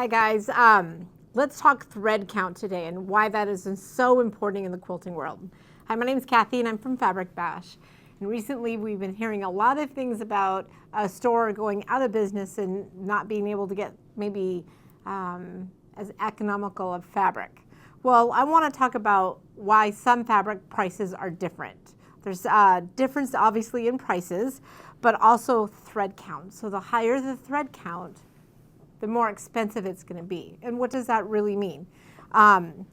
Hi guys, let's talk thread count today and why that is so important in the quilting world. Hi, my name is Cathy and I'm from Fabric Bash. And recently we've been hearing a lot of things about a store going out of business and not being able to get maybe as economical of fabric. Well, I want to talk about why some fabric prices are different. There's a difference obviously in prices, but also thread count. So the higher the thread count, the more expensive it's going to be. And what does that really mean?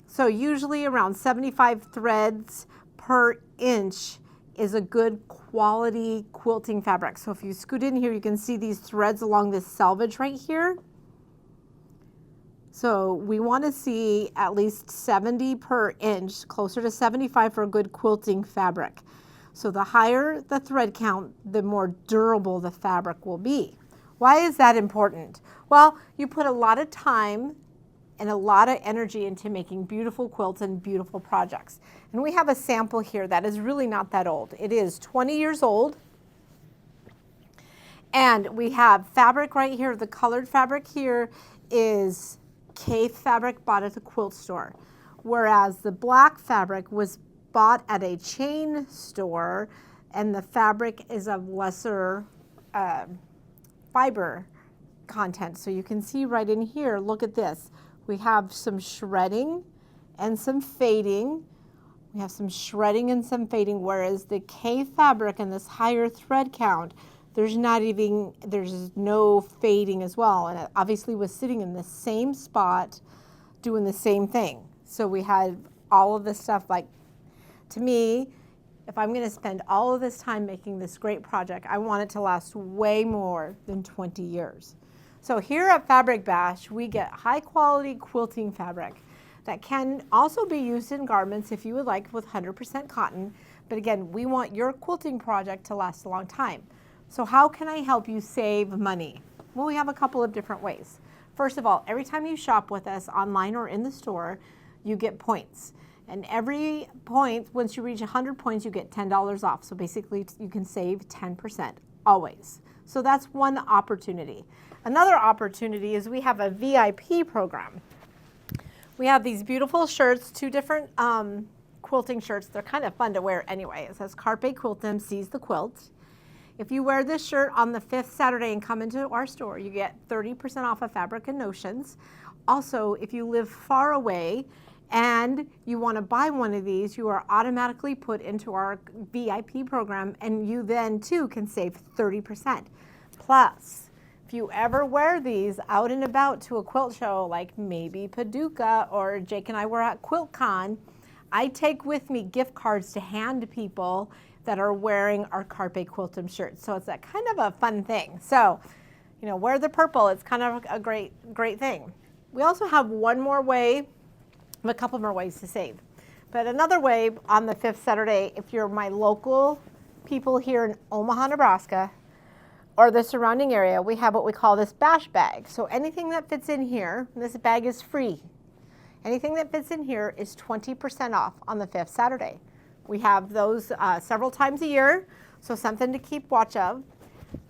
So usually around 75 threads per inch is a good quality quilting fabric. So if you scoot in here, you can see these threads along this selvage right here. So we want to see at least 70 per inch, closer to 75 for a good quilting fabric. So the higher the thread count, the more durable the fabric will be. Why is that important? Well, you put a lot of time and a lot of energy into making beautiful quilts and beautiful projects. And we have a sample here that is really not that old. It is 20 years old. And we have fabric right here. The colored fabric here is Cathy fabric bought at the quilt store, whereas the black fabric was bought at a chain store, and the fabric is of lesser fiber content. So you can see right in here, look at this. We have some shredding and some fading. We have some shredding and some fading, whereas the Cathy fabric and this higher thread count, there's no fading as well. And it obviously was sitting in the same spot doing the same thing. So we had all of this stuff. Like, to me, if I'm going to spend all of this time making this great project, I want it to last way more than 20 years. So here at Fabric Bash, we get high quality quilting fabric that can also be used in garments if you would like, with 100% cotton. But again, we want your quilting project to last a long time. So how can I help you save money? Well, we have a couple of different ways. First of all, every time you shop with us online or in the store, you get points. And every point, once you reach 100 points, you get $10 off. So basically, you can save 10%, always. So that's one opportunity. Another opportunity is we have a VIP program. We have these beautiful shirts, two different quilting shirts. They're kind of fun to wear anyway. It says Carpe Quiltem, Seize the Quilt. If you wear this shirt on the 5th Saturday and come into our store, you get 30% off of Fabric and Notions. Also, if you live far away and you want to buy one of these, you are automatically put into our VIP program, and you then too can save 30%. Plus, if you ever wear these out and about to a quilt show, like maybe Paducah, or Jake and I were at QuiltCon, I take with me gift cards to hand to people that are wearing our Carpe Quiltem shirts. So it's a kind of a fun thing. So, you know, wear the purple. It's kind of a great thing. We also have one more way, a couple more ways to save. But another way on the 5th Saturday, if you're my local people here in Omaha, Nebraska, or the surrounding area, we have what we call this bash bag. So anything that fits in here, this bag is free. Anything that fits in here is 20% off on the 5th Saturday. We have those several times a year, so something to keep watch of.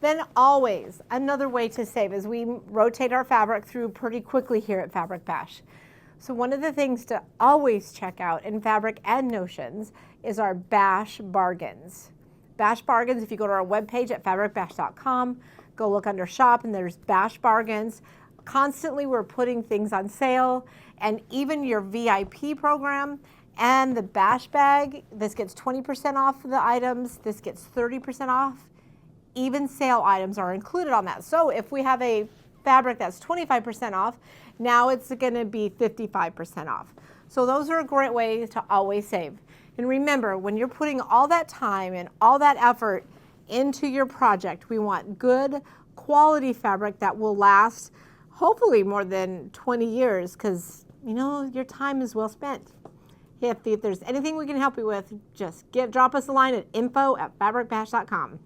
Then always, another way to save is we rotate our fabric through pretty quickly here at Fabric Bash. So one of the things to always check out in Fabric and Notions is our Bash Bargains. Bash Bargains, if you go to our webpage at fabricbash.com, go look under shop and there's Bash Bargains. Constantly we're putting things on sale, and even your VIP program and the bash bag, this gets 20% off the items, this gets 30% off. Even sale items are included on that. So if we have a fabric that's 25% off, now it's going to be 55% off. So those are a great way to always save. And remember, when you're putting all that time and all that effort into your project, we want good quality fabric that will last hopefully more than 20 years, because you know your time is well spent. If there's anything we can help you with, just drop us a line at info@fabricbash.com.